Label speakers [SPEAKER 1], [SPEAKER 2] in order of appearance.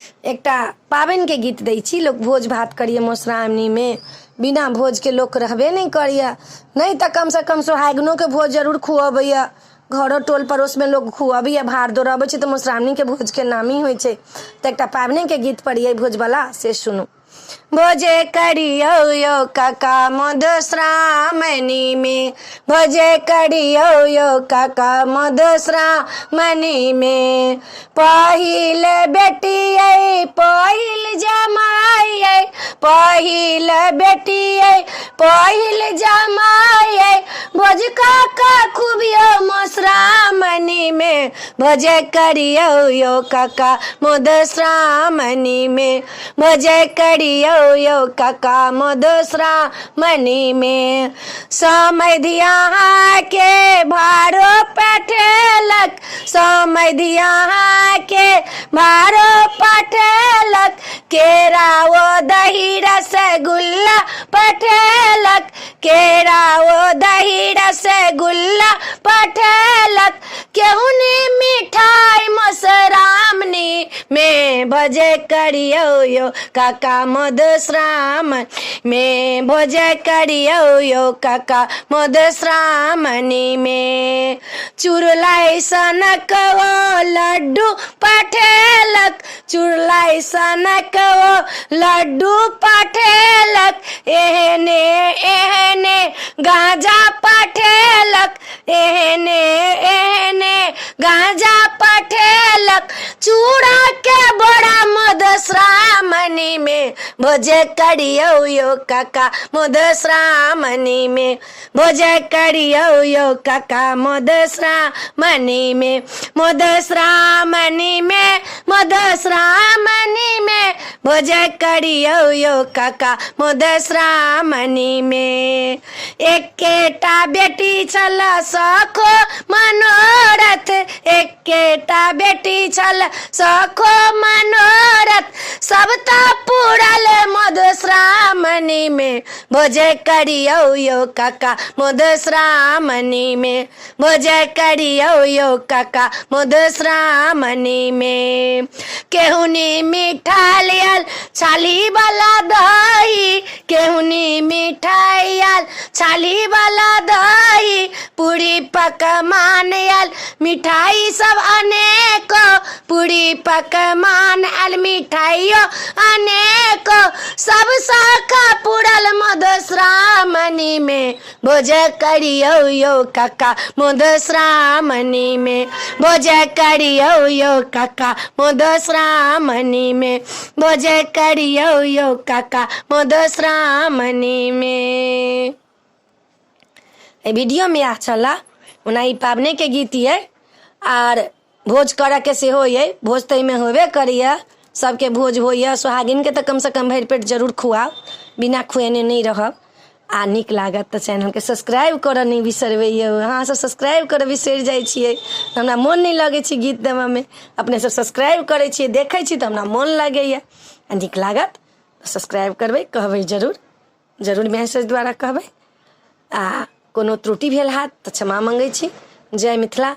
[SPEAKER 1] एकटा पाबनि के गीत दै छी। लोग भोज भात करिए मधुश्रावणी में, बिना भोज के लोग रहबे नहीं करिए। नहीं तो कम से कम सोहागिनों के भोज जरूर खुआबैया। घरों टोल पड़ोस में लोग खुआबैया। भाड़ दौड़ाबै छै तो मधुश्रावणी के भोज के नामी होइ छै। तो एकटा पाबनि के गीत पढ़िए भोज वाला, से सुनू। भोजे करियो यो काका मधुश्रावणी में, भोजे करियो यो काका मधुश्रावणी में। पहिल बेटी पहिल जमाई, पहिल बेटी पहिल जमाई। भोज काका खूबियो मधुश्रावणी में, भोजे करियो यो काका मधुश्रावणी में, भोजे करियो यो काका मधुश्रावणी में। समधिया के भारो पठेलक, समधिया के भारो पठेलक। केराओ दही रसगुल्ला पठेलक, केराओ दही रसगुल्ला पठेलक। केहुनी मिठाई मधुश्रावणी में, भोजे करियो यो काका मधुश्रावणी में, भोजे करियो यो काका मधुश्रावणी में। चुरलाई सनक वो लड्डू पठेलक, चुरलाई सनक वो लड्डू पठेलक। एहने एहने गांजा पठेलक, एहने एहने गांजा पठेलक। चूड़ा के बड़ा मधुश्रावणी में, भोजे करियो यो काका मधुश्रावणी में, भोजे करियो यो काका मधुश्रावणी में। मधुश्रावणी में, मधुश्रावणी में, भोजे करियो यो काका मधुश्रावणी में। एकेटा बेटी छल सखो मनोरथ, एकेटा बेटी छल सखो मनोरथ। सबटा पूरल मधुश्रावणी में, भोजे करियो यो काका मधुश्रावणी में, भोजे करियो यो काका मधुश्रावणी में। केहुनी मिठाई आल छाली वाला दही, केहुनी मिठाई आल छाली वाला दही। पूरी पकवान आल मिठाई सब अनेको, पूरी पकवान आल मिठाइयो अनेको। सब शाखा पूरल मधुश्रावणी में, भोजे करियो यो काका मधुश्रावणी में, भोजे करियो यो काका मधुश्रावणी में, भोजे करियो यो काका मधुश्रावणी में। वीडियो में चला उना ई पाबने के गीत ये और भोज करे के से हो ये। भोज तई में होबे करिए, सबके भोज होइए। सोहागिन के तो कम से कम भरि पेट जरूर खुआओ, बिना खुएने नहीं रहब। आ निक लागत तो चैनल के सब्सक्राइब करऽ नहीं बिसरबे। हाँ सब सब्सक्राइब करऽ बिसरि जाइ छियै, हमरा मोन नहीं लगे छै गीत देवा में। अपने सब सब्सक्राइब करै छियै, देखै छी तो हमरा मोन लगैया। निक लागत सब्सक्राइब करबै, कहबै जरूर, जरूर मैसेज द्वारा कहबै। आ कोनो त्रुटि भेल हाथ तो क्षमा मंगै छी। जय मिथिला।